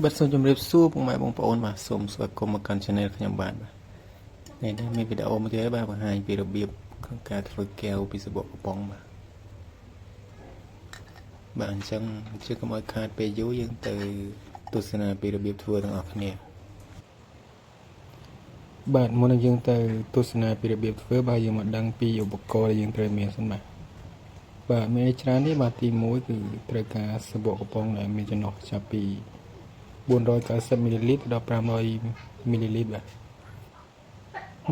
บัดส่วนจำเรียบสู้พวกไม้บงปอนมาสมสวัสดิ์กรมการชนะขยำบานมาในนี้มีวิดีโอมาเทียบบ้างมาให้ปีระเบียบของการฝึกแก้วปีสบกปองมาบางจังเชื่อขโมยขาดไปยุ่ยังเตยตุสนาปีระเบียบทัวร์ต่างออกเนี่ยบาดมันยังเตยตุสนาปีระเบียบทัวร์บางยังมาดังปีอุปกรณ์ยังเตยเมียนสันมาบาดมีชนะที่บาตีมวยคือเตยการสบกปองในมีจะนอกชาปี490 มิลลิลิตรដល់500 มิลลิลิตรបាទ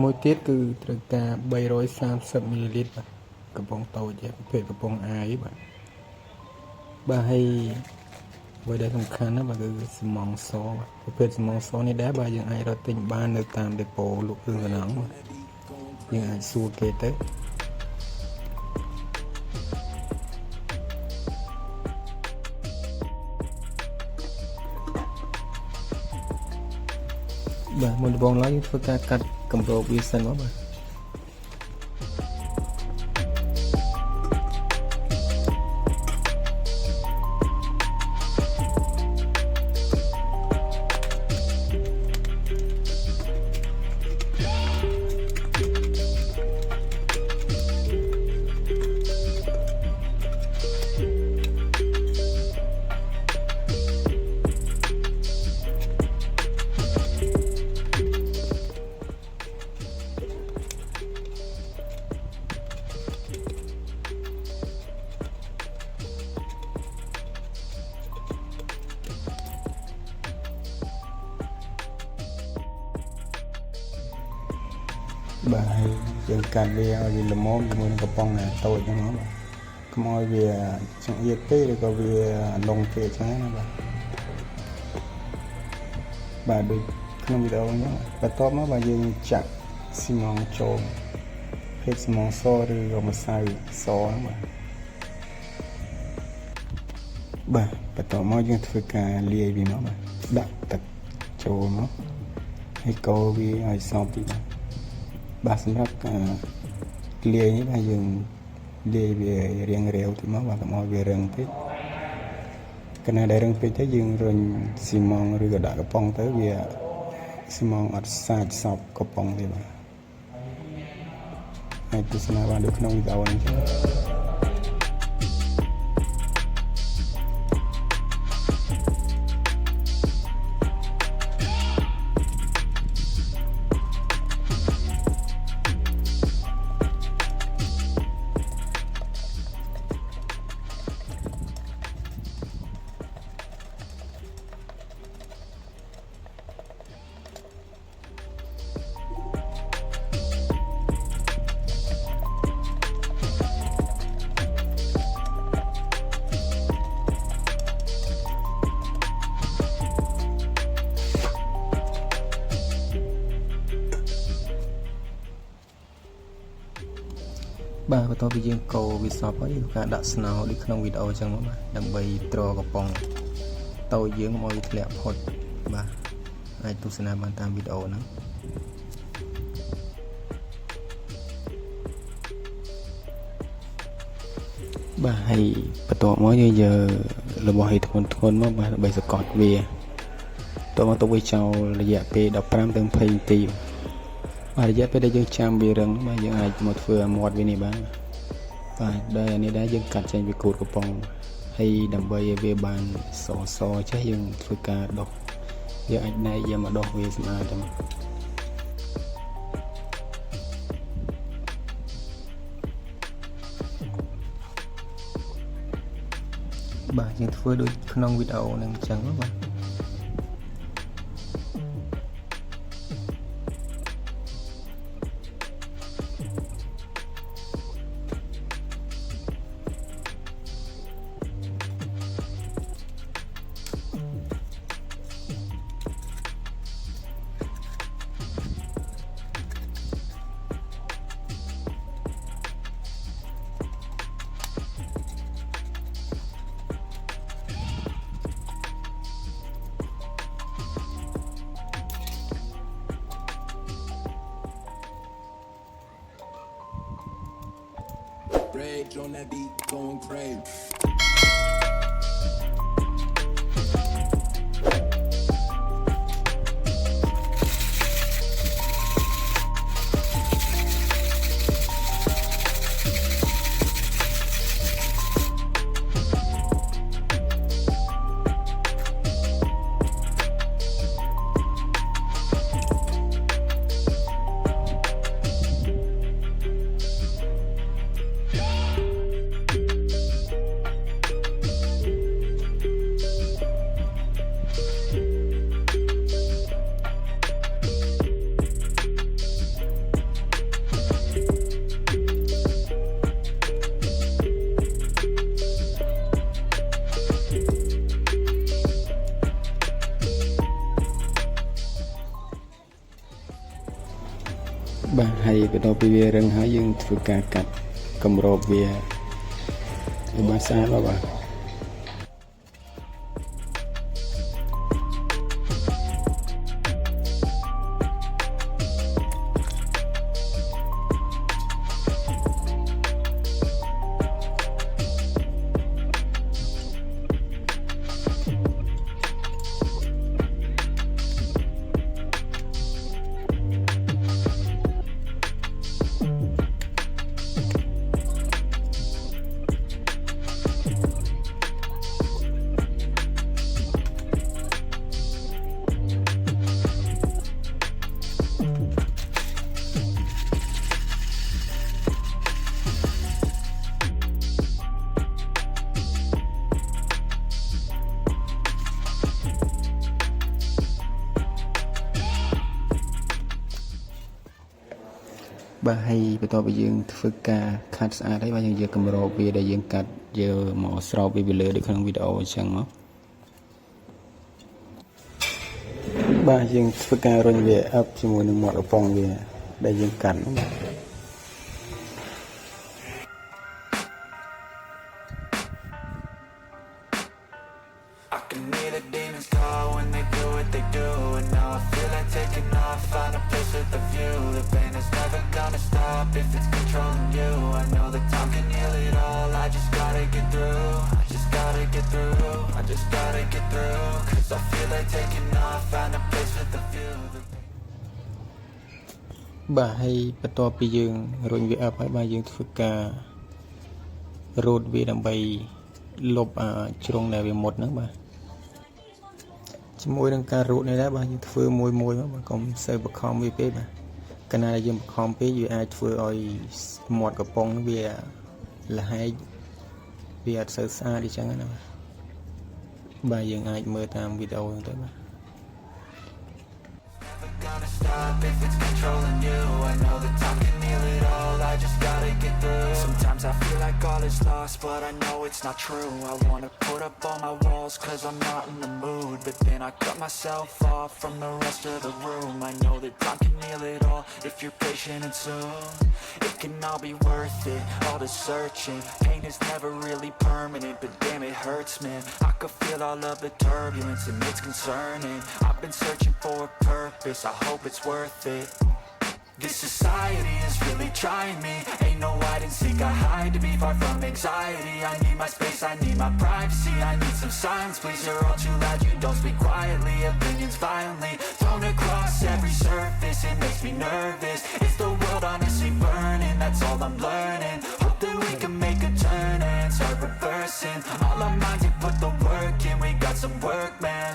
មួយទៀតគឺត្រូវការ330 មិលីលីត្របាទកំប៉ុងតូចប្រភេទកំប៉ុងអាយបាទបាទហើយអ្វីដែលសំខាន់ណាស់បាទគឺស្មងសបាទប្រភេទស្មងសនេះដែរបាទយើងអាចរកទិញបាននៅតាមដេប៉ូលក់គ្រឿងសំណង់បាទយើងអាចសួរគេទៅបាទមុនដំបូងឡើយយើងធ្វើការកាត់កម្របវាសិនមកបាទបាទហើយយើងកាត់វាឲ្យវាល្មមជាមួយនឹងកំប៉ុងណាតូចហ្នឹងបាទកុំឲ្យវាចង្អៀតពេកឬក៏វាលងពេកចឹងណាបាទដូចក្នុងវីដេអូហ្នឹងបន្ទាប់មកបាទយើងចាក់ស៊ីម៉ងចូលភេទស៊ីម៉ងសឬក៏ម្សៅសហ្នឹងបាទបន្ទាប់មកយើងធ្វើការលាយវាមកបាទដាក់ទឹកចូលមកហើយកូរវាឲ្យសព្វតិចបាទសម្រាប់លាយនេះបាទយើងលាយវារៀងរាវតិចមកបាទកុំឲ្យវារឹងពេកកណ្ណាដែលរឹងពេកទៅយើងរុញស៊ីម៉ងឬក៏ដាក់កំប៉ុងទៅវាស៊ីម៉ងអត់សាច់សពកំប៉ុងទេបាទហើយទស្សនាបានដូចក្នុងវីដេអូនេះចឹងបាទបន្ទាប់ពីយើងកូរវាសព្វហើយយើងការដាក់ស្នោដូចក្នុងវីដេអូអញ្ចឹងមកបាទដើម្បីត្រកំប៉ុងតូចយើងកុំឲ្យវាធ្លាក់ផុតបាទអាចទស្សនាបានតាមវីដេអូហ្នឹងបាទហើយបន្ទាប់មកយើងយករបស់ឲ្យធ្ងន់មកបាទដើម្បីសកត់វាតោះមកទុកវាចោលរយៈពេល15ទៅ20នាទីបាទរយៈពេលដែលយើងចាំវារឹងបាទយើងអាចមកធ្វើមាត់វានេះបានបាទដែលនេះដែរយើងកាត់ចេញពីគូតកំប៉ុងហើយដើម្បីឲ្យវាបានសចេះយើងធ្វើការដុសយើងអាចណែកយកមកដុសវាស្មើទៅបាទយើងធ្វើដូចក្នុងវីដេអូហ្នឹងអញ្ចឹងបាទRage on that beat, going crazy. បាទហើយបន្តពីវារឹងហើយយើងធ្វើការកាត់កម្របវាឲ្យបានស្អាតបាទ បាទហើយបន្តពីយើងធ្វើការខាត់ស្អាតហើយបាទយើងយកកម្របវាដែលយើងកាត់យកមកស្រោបវាលើដូចក្នុងវីដេអូអញ្ចឹងមកបាទយើងធ្វើការរុញវាអប់ជាមួយនឹងមាត់កំប៉ុងវាដែលយើងកាត់ហ្នឹងបាទ I can hear the demons call when they do what they do. And now I feel like taking off, find a place with a view. The pain is never gonna stop if it's controlling you. I know that time can heal it all, I just gotta get through. I just gotta get through, I just gotta get through. Cause I feel like taking off, find a place with a view. បាទហើយបន្ទាប់ពីយើងរុញវាអប់ហើយបាទយើងធ្វើការរោតវាដើម្បីលុបជ្រុងដែលវាមុតហ្នឹងបាទជាមួយនឹងការរោតនេះដែរបាទយើងធ្វើមួយមកបាទកុំសូវបខំវាពេកបាទកាលណាយើងបខំពេកវាអាចធ្វើឲ្យមាត់កំប៉ុងវាលហែកវាអត់សូវស្អាតអញ្ចឹងណាបាទយើងអាចមើលតាមវីដេអូហ្នឹងទៅបាទ Gonna stop if it's controlling you. I know that time can heal it all, I just gotta get through. Sometimes I feel like all is lost, but I know it's not true. I wanna put up all my walls cause I'm not in the mood, but then I cut myself off from the rest of the room. I know that time can heal it all if you're patient and soon it can all be worth it, all the searching. Pain is never really permanent, but damn it hurts, man. I could feel all of the turbulence and it's concerning. I've been searching for a purpose, I hope it's worth it. This society is really trying me. Ain't no hide and seek, I hide to be far from anxiety. I need my space, I need my privacy. I need some silence, please, you're all too loud. You don't speak quietly, opinions violently thrown across every surface. It makes me nervous. Is the world honestly burning? That's all I'm learning. Hope that we can make a turn and start reversing all our minds and put the work in. We got some work, man.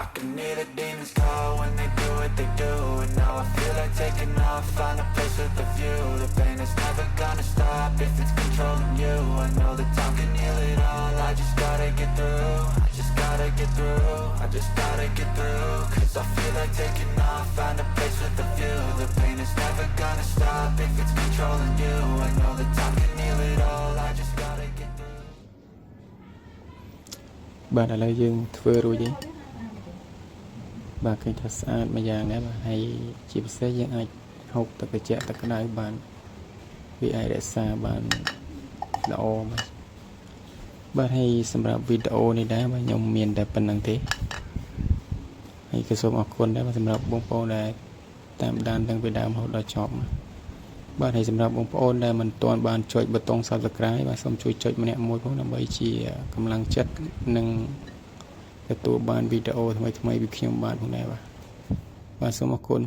I can hear the demons call when they do what they do. And now I feel like taking off, find a place with a view. The pain is never gonna stop if it's controlling you. I know that time can heal it all, I just gotta get through. I just gotta get through, I just gotta get through. Cause I feel like taking off, find a place with a view. The pain is never gonna stop if it's controlling you. I know that time can heal it all, I just gotta get through. បាទឥឡូវយើងធ្វើរួចហើយបាទឃើញថាស្អាតមួយយ៉ាងដែរបាទហើយជាពិសេសយើងអាចហូបទឹកត្រជាក់ទឹកក្តៅបានវាអាចរក្សាបានល្អបាទហើយសម្រាប់វីដេអូនេះដែរបាទខ្ញុំមានតែប៉ុណ្្នឹងទេហើយក៏សូមអរគុណដែរបាទសម្រាប់បងប្អូនដែលតាមដានតាំងពីដើមរហូតដល់ចប់បាទហើយសម្រាប់បងប្អូនដែលមិនទាន់បានចុចប៊ូតុង Subscribe បាទសូមជួយចុចម្នាក់មួយផងដើម្បីជាកម្លាំងចិត្តនិងទទួលបានវីដេអូថ្មីៗពីខ្ញុំបាទផងដែរបាទសូមអរគុណ